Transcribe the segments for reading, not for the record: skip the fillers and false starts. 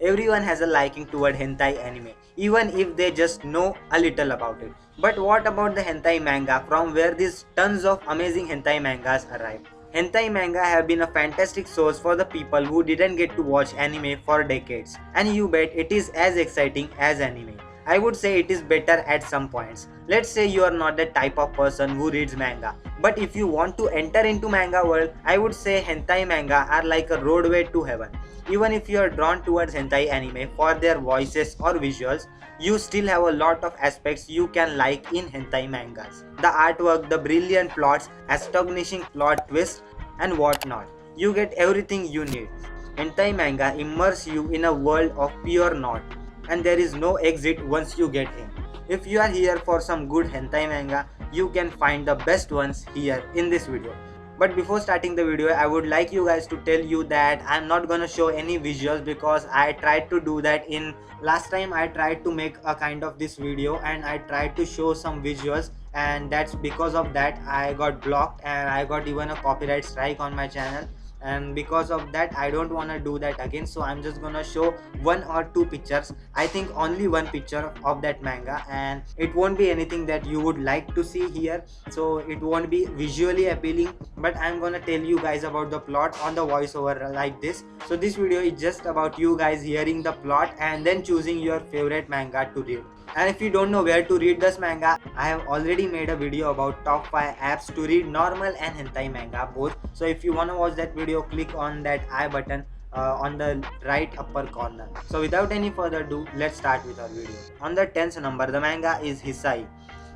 Everyone has a liking toward hentai anime, even if they just know a little about it. But what about the hentai manga, from where these tons of amazing hentai mangas arrive? Hentai manga have been a fantastic source for the people who didn't get to watch anime for decades, and you bet it is as exciting as anime. I would say it is better at some points. Let's say you are not the type of person who reads manga, but if you want to enter into manga world, I would say hentai manga are like a roadway to heaven. Even if you are drawn towards hentai anime for their voices or visuals, you still have a lot of aspects you can like in hentai mangas. The artwork, the brilliant plots, astonishing plot twists, and whatnot. You get everything you need. Hentai manga immerse you in a world of pure knot, and there is no exit once you get in. If you are here for some good hentai manga, you can find the best ones here in this video. But before starting the video, I would like you guys to tell you that I'm not gonna show any visuals because I tried to do that in last time. I tried to make a kind of this video and I tried to show some visuals, and that's because of that I got blocked and I got even a copyright strike on my channel. And because of that I don't want to do that again, so I'm just gonna show one or two pictures. I think only one picture of that manga, and it won't be anything that you would like to see here, so it won't be visually appealing, but I'm gonna tell you guys about the plot on the voiceover like this. So this video is just about you guys hearing the plot and then choosing your favorite manga to read. And if you don't know where to read this manga, I have already made a video about top 5 apps to read normal and hentai manga both. So if you wanna watch that video, click on that I button on the right upper corner. So without any further ado, let's start with our video. On the 10th number, the manga is Hisai.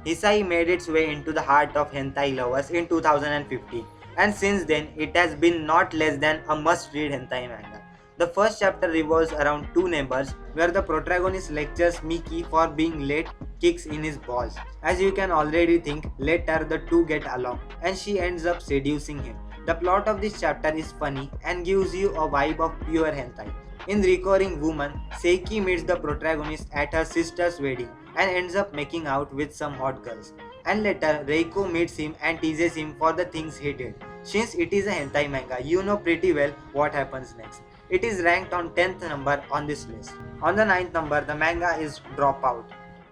Hisai made its way into the heart of hentai lovers in 2015, and since then it has been not less than a must-read hentai manga. The first chapter revolves around two neighbors where the protagonist lectures Miki for being late, kicks in his balls. As you can already think, later the two get along and she ends up seducing him. The plot of this chapter is funny and gives you a vibe of pure hentai. In Recurring Woman, Seiki meets the protagonist at her sister's wedding and ends up making out with some hot girls. And later, Reiko meets him and teases him for the things he did. Since it is a hentai manga, you know pretty well what happens next. It is ranked on 10th number on this list. On the 9th number, the manga is Dropout.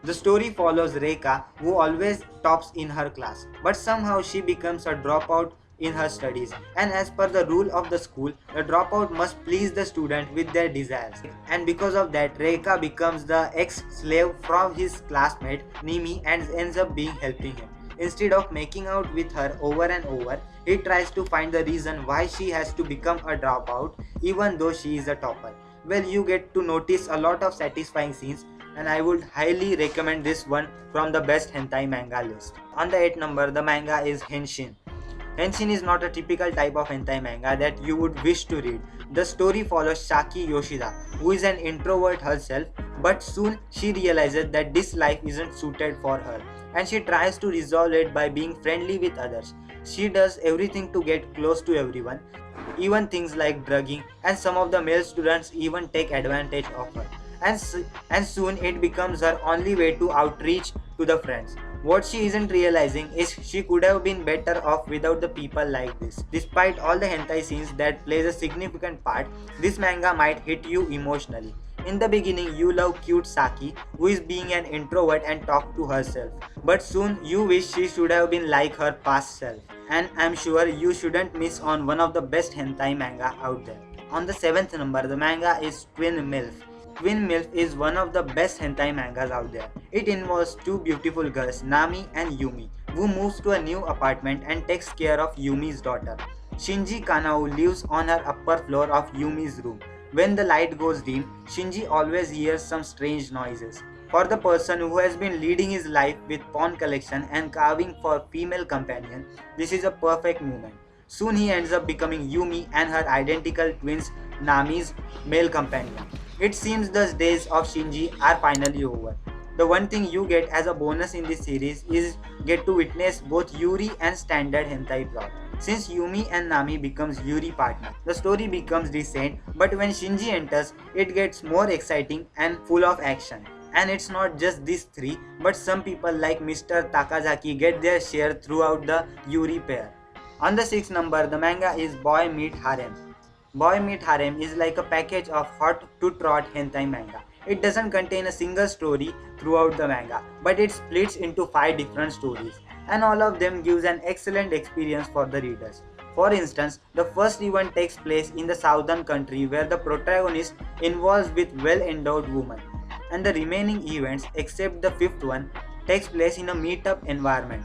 The story follows Reika, who always tops in her class, but somehow she becomes a dropout in her studies, and as per the rule of the school, the dropout must please the student with their desires. And because of that, Reika becomes the ex-slave from his classmate Nimi and ends up being helping him. Instead of making out with her over and over, he tries to find the reason why she has to become a dropout even though she is a topper. Well, you get to notice a lot of satisfying scenes, and I would highly recommend this one from the best hentai manga list. On the 8th number, the manga is Henshin. Henshin is not a typical type of hentai manga that you would wish to read. The story follows Saki Yoshida, who is an introvert herself, but soon she realizes that this life isn't suited for her, and she tries to resolve it by being friendly with others. She does everything to get close to everyone, even things like drugging, and some of the male students even take advantage of her. And soon it becomes her only way to outreach to the friends. What she isn't realizing is she could have been better off without the people like this. Despite all the hentai scenes that plays a significant part, this manga might hit you emotionally. In the beginning, you love cute Saki, who is being an introvert and talk to herself. But soon, you wish she should have been like her past self. And I'm sure you shouldn't miss on one of the best hentai manga out there. On the 7th number, the manga is Twin MILF. Twin MILF is one of the best hentai mangas out there. It involves two beautiful girls, Nami and Yumi, who moves to a new apartment and takes care of Yumi's daughter. Shinji Kanao lives on her upper floor of Yumi's room. When the light goes dim, Shinji always hears some strange noises. For the person who has been leading his life with pawn collection and carving for female companion, this is a perfect moment. Soon he ends up becoming Yumi and her identical twins Nami's male companion. It seems the days of Shinji are finally over. The one thing you get as a bonus in this series is get to witness both Yuri and standard hentai plot. Since Yumi and Nami becomes Yuri partner, the story becomes decent, but when Shinji enters, it gets more exciting and full of action. And it's not just these three, but some people like Mr. Takazaki get their share throughout the Yuri pair. On the 6th number, the manga is Boy Meet Harem. Boy Meet Harem is like a package of hot to trot hentai manga. It doesn't contain a single story throughout the manga, but it splits into 5 different stories, and all of them gives an excellent experience for the readers. For instance, the first event takes place in the southern country where the protagonist involves with well-endowed woman, and the remaining events except the fifth one takes place in a meetup environment.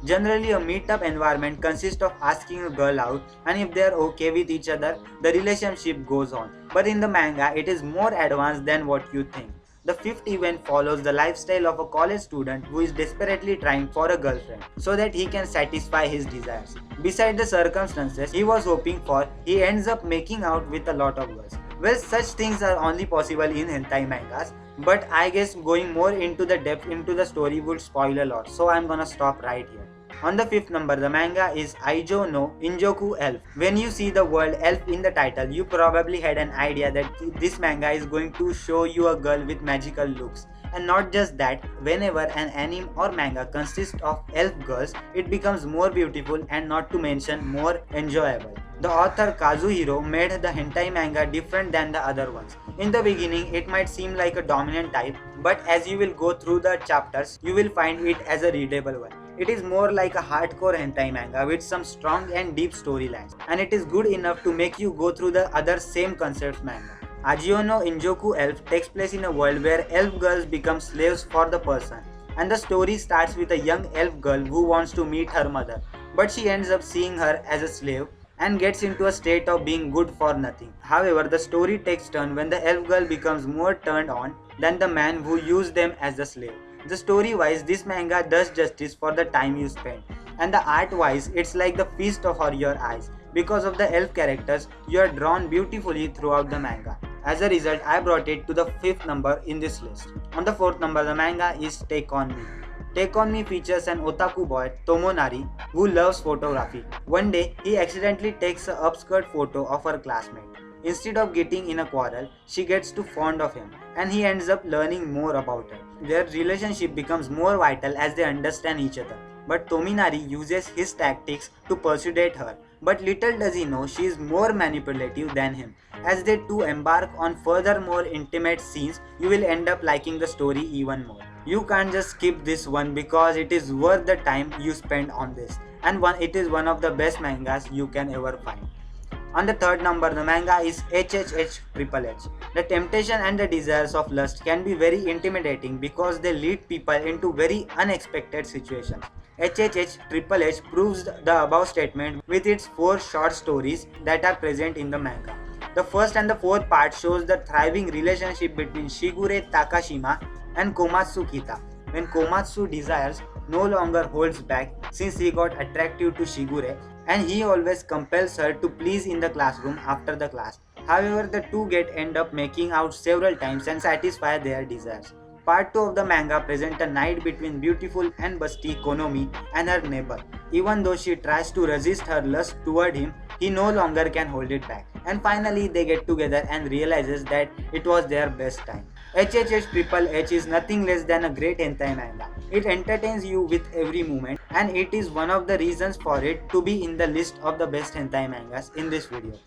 Generally, a meetup environment consists of asking a girl out, and if they are okay with each other, the relationship goes on. But in the manga, it is more advanced than what you think. The fifth event follows the lifestyle of a college student who is desperately trying for a girlfriend so that he can satisfy his desires. Beside the circumstances he was hoping for, he ends up making out with a lot of girls. Well, such things are only possible in hentai mangas, but I guess going more into the depth into the story would spoil a lot, so I'm gonna stop right here. On the fifth number, the manga is Aijo no Injoku Elf. When you see the word elf in the title, you probably had an idea that this manga is going to show you a girl with magical looks. And not just that, whenever an anime or manga consists of elf girls, it becomes more beautiful and not to mention more enjoyable. The author Kazuhiro made the hentai manga different than the other ones. In the beginning, it might seem like a dominant type, but as you will go through the chapters, you will find it as a readable one. It is more like a hardcore hentai manga with some strong and deep storylines, and it is good enough to make you go through the other same concepts manga. Ajio no Injoku Elf takes place in a world where elf girls become slaves for the person, and the story starts with a young elf girl who wants to meet her mother, but she ends up seeing her as a slave and gets into a state of being good for nothing. However, the story takes turn when the elf girl becomes more turned on than the man who used them as a slave. The story wise, this manga does justice for the time you spend, and the art wise, it's like the feast of your eyes. Because of the elf characters, you are drawn beautifully throughout the manga. As a result, I brought it to the 5th number in this list. On the 4th number, the manga is Take On Me. Take On Me features an otaku boy, Tomonari, who loves photography. One day, he accidentally takes an upskirt photo of her classmate. Instead of getting in a quarrel, she gets too fond of him, and he ends up learning more about her. Their relationship becomes more vital as they understand each other. But Tominari uses his tactics to persuade her, but little does he know she is more manipulative than him. As they two embark on further more intimate scenes, you will end up liking the story even more. You can't just skip this one because it is worth the time you spend on this, and it is one of the best mangas you can ever find. On the 3rd number, the manga is HHH Triple H. The temptation and the desires of lust can be very intimidating because they lead people into very unexpected situations. HHH Triple H proves the above statement with its 4 short stories that are present in the manga. The first and the fourth part shows the thriving relationship between Shigure Takashima and Komatsu Kita. When Komatsu desires no longer holds back since he got attracted to Shigure, and he always compels her to please in the classroom after the class. However, the two end up making out several times and satisfy their desires. Part 2 of the manga presents a night between beautiful and busty Konomi and her neighbor. Even though she tries to resist her lust toward him, he no longer can hold it back. And finally, they get together and realizes that it was their best time. HHH Triple H is nothing less than a great hentai manga. It entertains you with every moment, and it is one of the reasons for it to be in the list of the best hentai mangas in this video.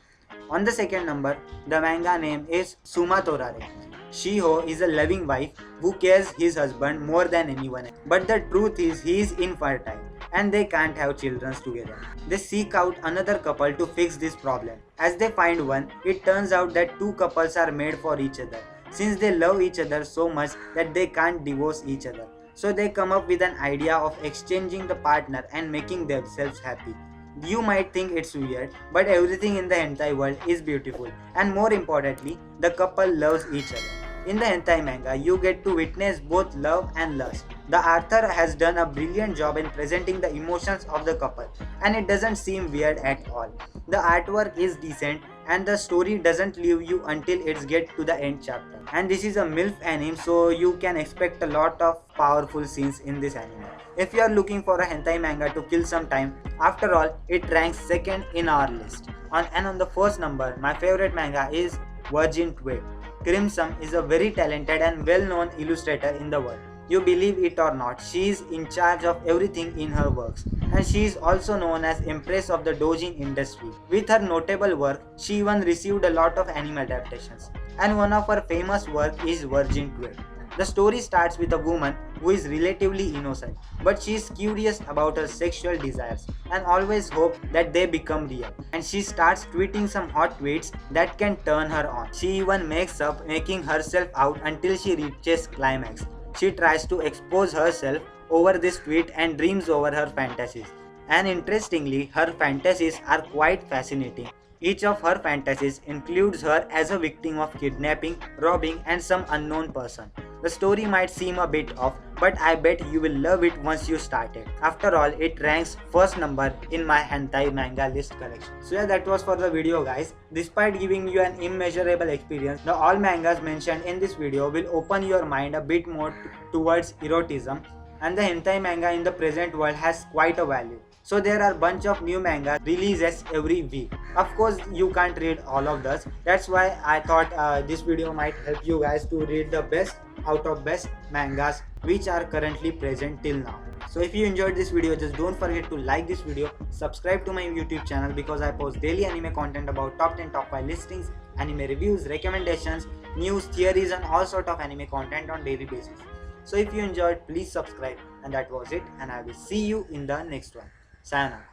On the 2nd number, the manga name is Suma Torare. Shiho is a loving wife who cares his husband more than anyone else. But the truth is he is infertile and they can't have children together. They seek out another couple to fix this problem. As they find one, it turns out that two couples are made for each other, since they love each other so much that they can't divorce each other. So they come up with an idea of exchanging the partner and making themselves happy. You might think it's weird, but everything in the hentai world is beautiful, and more importantly, the couple loves each other. In the hentai manga, you get to witness both love and lust. The author has done a brilliant job in presenting the emotions of the couple, and it doesn't seem weird at all. The artwork is decent, and the story doesn't leave you until it's get to the end chapter. And this is a MILF anime, so you can expect a lot of powerful scenes in this anime. If you are looking for a hentai manga to kill some time, after all, it ranks 2nd in our list. On the 1st number, my favorite manga is Virgin Twig. Crimson is a very talented and well-known illustrator in the world. You believe it or not, she is in charge of everything in her works. and she is also known as Empress of the doujin industry. With her notable work, she even received a lot of anime adaptations, and one of her famous work is Virgin Twelve. The story starts with a woman who is relatively innocent, but she is curious about her sexual desires and always hopes that they become real. And she starts tweeting some hot tweets that can turn her on. She even makes up making herself out until she reaches climax. She tries to expose herself over this tweet and dreams over her fantasies. And interestingly, her fantasies are quite fascinating. Each of her fantasies includes her as a victim of kidnapping, robbing, and some unknown person. The story might seem a bit off, but I bet you will love it once you start it. After all, it ranks first number in my hentai manga list collection. So yeah, that was for the video guys. Despite giving you an immeasurable experience, the all mangas mentioned in this video will open your mind a bit more towards erotism, and the hentai manga in the present world has quite a value. So there are bunch of new manga releases every week. Of course you can't read all of those. That's why I thought this video might help you guys to read the best out of best mangas which are currently present till now. So if you enjoyed this video, just don't forget to like this video, subscribe to my YouTube channel because I post daily anime content about top 10 top 5 listings, anime reviews, recommendations, news, theories and all sort of anime content on daily basis. So if you enjoyed, please subscribe, and that was it, and I will see you in the next one. Sayonara.